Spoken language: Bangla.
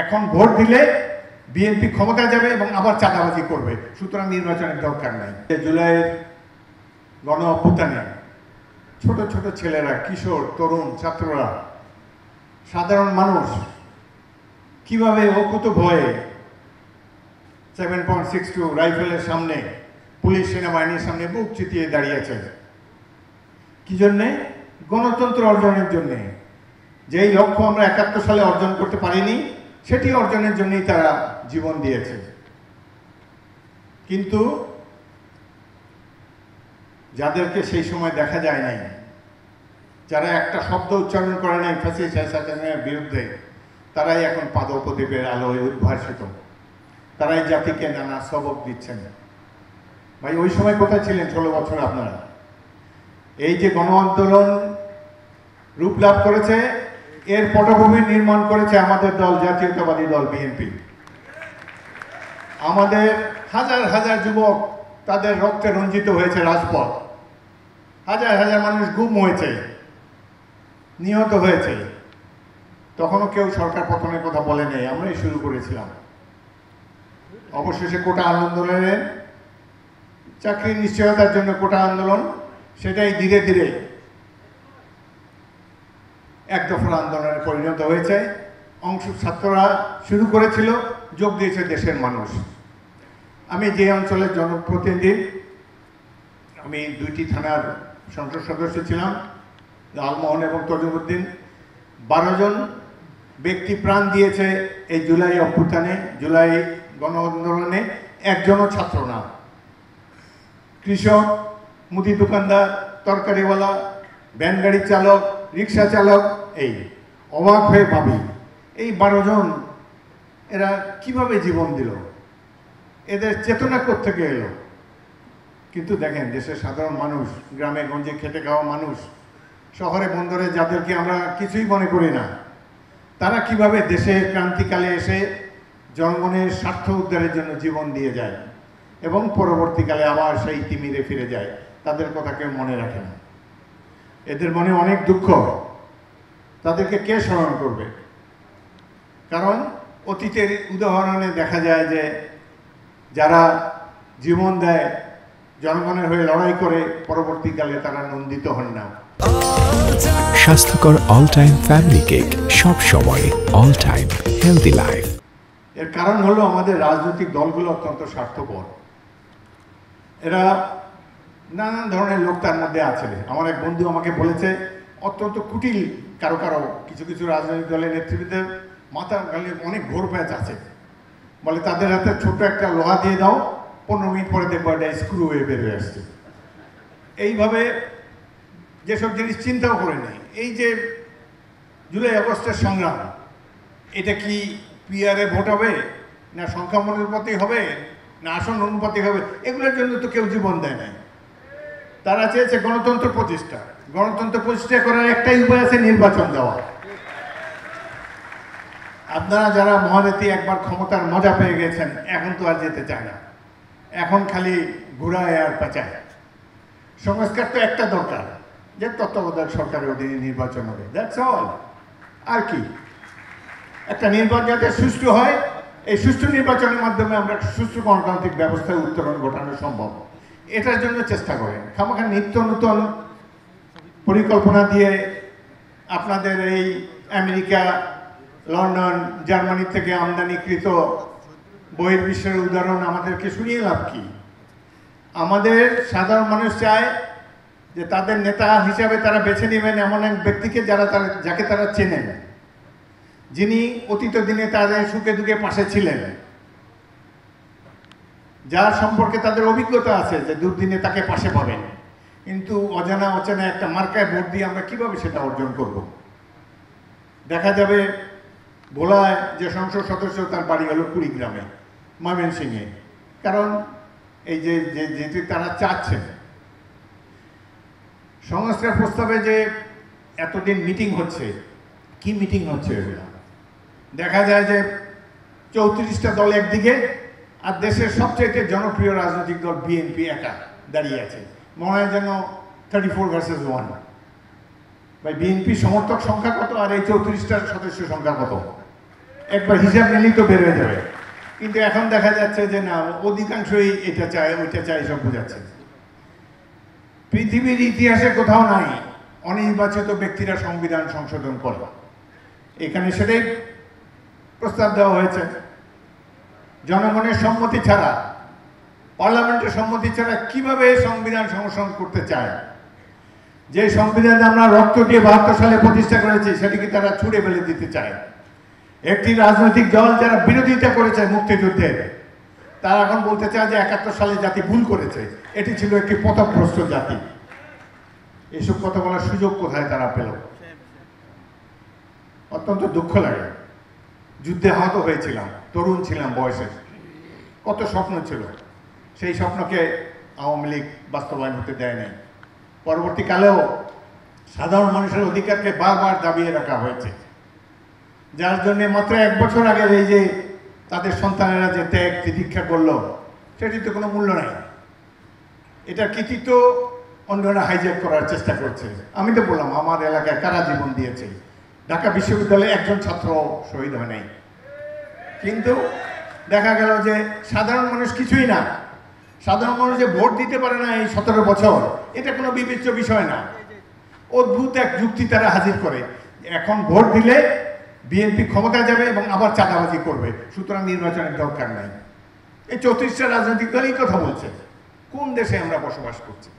এখন ভোট দিলে বিএনপি ক্ষমতা যাবে এবং আবার চাঁদাবাজি করবে, সুতরাং নির্বাচনের দরকার নাই। জুলাইয়ের গণ অভ্যুত্থানে ছোট ছোট ছেলেরা, কিশোর, তরুণ, ছাত্ররা, সাধারণ মানুষ কিভাবে অকুত ভয়ে 7.62 রাইফেলের সামনে, পুলিশ সেনাবাহিনীর সামনে বুক চিতিয়ে দাঁড়িয়েছে। কি জন্যে? গণতন্ত্র অর্জনের জন্যে। যেই লক্ষ্য আমরা 71 সালে অর্জন করতে পারিনি, সেটি অর্জনের জন্যই তারা জীবন দিয়েছে। কিন্তু যাদেরকে সেই সময় দেখা যায় নাই, যারা একটা শব্দ উচ্চারণ করে নাই ফ্যাসিস্ট শাসনের বিরুদ্ধে, তারাই এখন পাদপ্রদীপের আলোয় উদ্ভাসিত। তারাই জাতিকে নানা সবক দিচ্ছেন। ভাই, ওই সময় কোথায় ছিলেন 16 বছর আপনারা? এই যে গণ আন্দোলন রূপ লাভ করেছে, এর পটভূমি নির্মাণ করেছে আমাদের দল, জাতীয়তাবাদী দল বিএনপি। আমাদের হাজার হাজার যুবক তাদের রক্তে রঞ্জিত হয়েছে রাজপথ, হাজার হাজার মানুষ গুম হয়েছে, নিহত হয়েছে। তখনও কেউ সরকার পতনের কথা বলে নেই, আমরাই শুরু করেছিলাম। অবশেষে কোটা আন্দোলনের, চাকরির নিশ্চয়তার জন্য কোটা আন্দোলন, সেটাই ধীরে ধীরে এক দফার আন্দোলনে পরিণত হয়েছে। ছাত্ররা শুরু করেছিল, যোগ দিয়েছে দেশের মানুষ। আমি যে অঞ্চলের জনপ্রতিনিধি, আমি 2টি থানার সংসদ সদস্য ছিলাম, লালমোহন এবং তজুমুদ্দিন। 12 জন ব্যক্তি প্রাণ দিয়েছে এই জুলাই অভ্যুত্থানে, জুলাই গণ আন্দোলনে। একজনও ছাত্র না। কৃষক, মুদি দোকানদার, তরকারিওয়ালা, ভ্যান গাড়ি চালক, রিক্সা চালক, এই অবাক হয়ে ভাবি এই 12 জন এরা কিভাবে জীবন দিল, এদের চেতনা কোত্থেকে এলো। কিন্তু দেখেন, দেশের সাধারণ মানুষ, গ্রামে গঞ্জে খেটে খাওয়া মানুষ, শহরে বন্দরে যাদেরকে আমরা কিছুই মনে করি না, তারা কিভাবে দেশের ক্রান্তিকালে এসে জনগণের স্বার্থ উদ্ধারের জন্য জীবন দিয়ে যায় এবং পরবর্তীকালে আবার সেই তিমিরে ফিরে যায়, তাদের কথা কেউ মনে রাখে না। এদের মনে অনেক দুঃখ। তাদেরকে কে স্মরণ করবে? কারণ অতীতের উদাহরণে দেখা যায় যে যারা জীবন দেয়, জনগণের হয়ে লড়াই করে, পরবর্তীকালে তারা নন্দিত হন না। স্বাস্থ্যকর অল টাইম ফ্যামিলি কেক, সব সময় অল টাইম হেলদি লাইফ। এর কারণ হলো আমাদের রাজনৈতিক দলগুলো অত্যন্ত স্বার্থপর। এরা নানান ধরনের লোক তার মধ্যে আছে। আমার এক বন্ধু আমাকে বলেছে, অত্যন্ত কুটিল কারো কারো কিছু কিছু রাজনৈতিক দলের নেতৃত্বের মাথা গালে অনেক ঘোর প্যাচ আছে। বলে তাদের হাতে ছোট একটা লোহা দিয়ে দাও, 15 মিনিট পরে দেখবো এটা স্ক্রু হয়ে বের হয়ে আসছে। এইভাবে যেসব জিনিস চিন্তাও করে নেই। এই যে জুলাই আগস্টের সংগ্রাম, এটা কি পিআরে ভোট হবে, না সংখ্যানুপাতে হবে, না আসন অনুপাতে হবে, এগুলোর জন্য তো কেউ জীবন দেয় নাই। তারা চেয়েছে গণতন্ত্র প্রতিষ্ঠা। গণতন্ত্র প্রতিষ্ঠা করার একটাই উপায় আছে, নির্বাচন দেওয়া। আপনারা যারা মহারথী একবার ক্ষমতার মজা পেয়ে গেছেন, এখন তো আর যেতে চায় না, এখন খালি ঘুরায় আর পেঁচায়। সংস্কার তো একটা দরকার, যে তত্ত্বাবধায়ক সরকারের অধীনে নির্বাচন হবে, দ্যাটস অল। আর কি, একটা নির্বাচন যাতে সুষ্ঠু হয়, এই সুষ্ঠু নির্বাচনের মাধ্যমে আমরা সুষ্ঠু গণতান্ত্রিক ব্যবস্থায় উত্তরণ ঘটানো সম্ভব। এটার জন্য চেষ্টা করেন। খামাখা নিত্য নতুন পরিকল্পনা দিয়ে আপনাদের এই আমেরিকা, লন্ডন, জার্মানি থেকে আমদানিকৃত বহির্বিশ্বের উদাহরণ আমাদেরকে শুনিয়ে লাভ কি? আমাদের সাধারণ মানুষ চায় যে তাদের নেতা হিসাবে তারা বেছে নেবেন এমন এক ব্যক্তিকে যাকে তারা চেনেন, যিনি অতীত দিনে তাদের সুখে দুঃখে পাশে ছিলেন, যার সম্পর্কে তাদের অভিজ্ঞতা আছে যে দুর্দিনে তাকে পাশে পাবেন। কিন্তু অজানা অচেনা একটা মার্কায় ভোট দিয়ে আমরা কিভাবে সেটা অর্জন করব? দেখা যাবে ভোলায় যে সংসদ সদস্য, তার বাড়ি হলো কুড়িগ্রামে, ময়মনসিংহে। কারণ এই যে যেটি তারা চাচ্ছেন, সংস্কার প্রস্তাবে যে এতদিন মিটিং হচ্ছে, কি মিটিং হচ্ছে এগুলো? দেখা যায় যে 34টা দল একদিকে, আর দেশের সবচেয়ে জনপ্রিয় রাজনৈতিক দল বিএনপি একা দাঁড়িয়ে আছে। মনে হয় যেন 34 ভার্সেস 1। ভাই, বিএনপি সমর্থক সংখ্যা কত আর এই 34টার সদস্য সংখ্যা কত? একবার হিসাব নিলেই তো বের হয়ে যাবে। কিন্তু এখন দেখা যাচ্ছে যে না, অধিকাংশই এটা চায় ওইটা চায়, সব বোঝাচ্ছে। পৃথিবীর ইতিহাসে কোথাও নাই অনির্বাচিত ব্যক্তিরা সংবিধান সংশোধন করে। এখানে সেটাই প্রস্তাব দেওয়া হয়েছে। জনগণের সম্মতি ছাড়া, পার্লামেন্টের সম্মতি ছাড়া কিভাবে সংবিধান সংশোধন করতে চায়? যে সংবিধান আমরা রক্ত দিয়ে 72 সালে প্রতিষ্ঠা করেছি সেটিকে তারা ছুঁড়ে ফেলে দিতে চায়। একটি রাজনৈতিক দল যারা বিরোধিতা করেছে মুক্তিযুদ্ধের, তারা এখন বলতে চায় যে 71 সালে জাতি ভুল করেছে, এটি ছিল একটি পথভ্রষ্ট জাতি। এসব কথা বলার সুযোগ কোথায় তারা পেল? অত্যন্ত দুঃখ লাগে। যুদ্ধে আহত হয়েছিলাম, তরুণ ছিলাম বয়সে, কত স্বপ্ন ছিল, সেই স্বপ্নকে আওয়ামী লীগ বাস্তবায়ন হতে দেয় নাই। পরবর্তীকালেও সাধারণ মানুষের অধিকারকে বারবার দাবিয়ে রাখা হয়েছে, যার জন্য মাত্র 1 বছর আগে এই যে তাদের সন্তানেরা যে ত্যাগ তিতিক্ষা করলো, সেটির তো কোনো মূল্য নাই। এটা কৃতিত্ব অন্যরা হাইজ্যাক করার চেষ্টা করছে। আমি তো বললাম আমার এলাকায় কারা জীবন দিয়েছে, ঢাকা বিশ্ববিদ্যালয়ে একজন ছাত্র শহীদ হয় নাই। কিন্তু দেখা গেল যে সাধারণ মানুষ কিছুই না, সাধারণ মানুষ যে ভোট দিতে পারে না এই 17 বছর, এটা কোনো বিবেচ্য বিষয় না। অদ্ভুত এক যুক্তি তারা হাজির করে, এখন ভোট দিলে বিএনপি ক্ষমতায় যাবে এবং আবার চাঁদাবাজি করবে, সুতরাং নির্বাচনের দরকার নাই। এই 34টা রাজনৈতিক দলই কথা বলছে। কোন দেশে আমরা বসবাস করছি?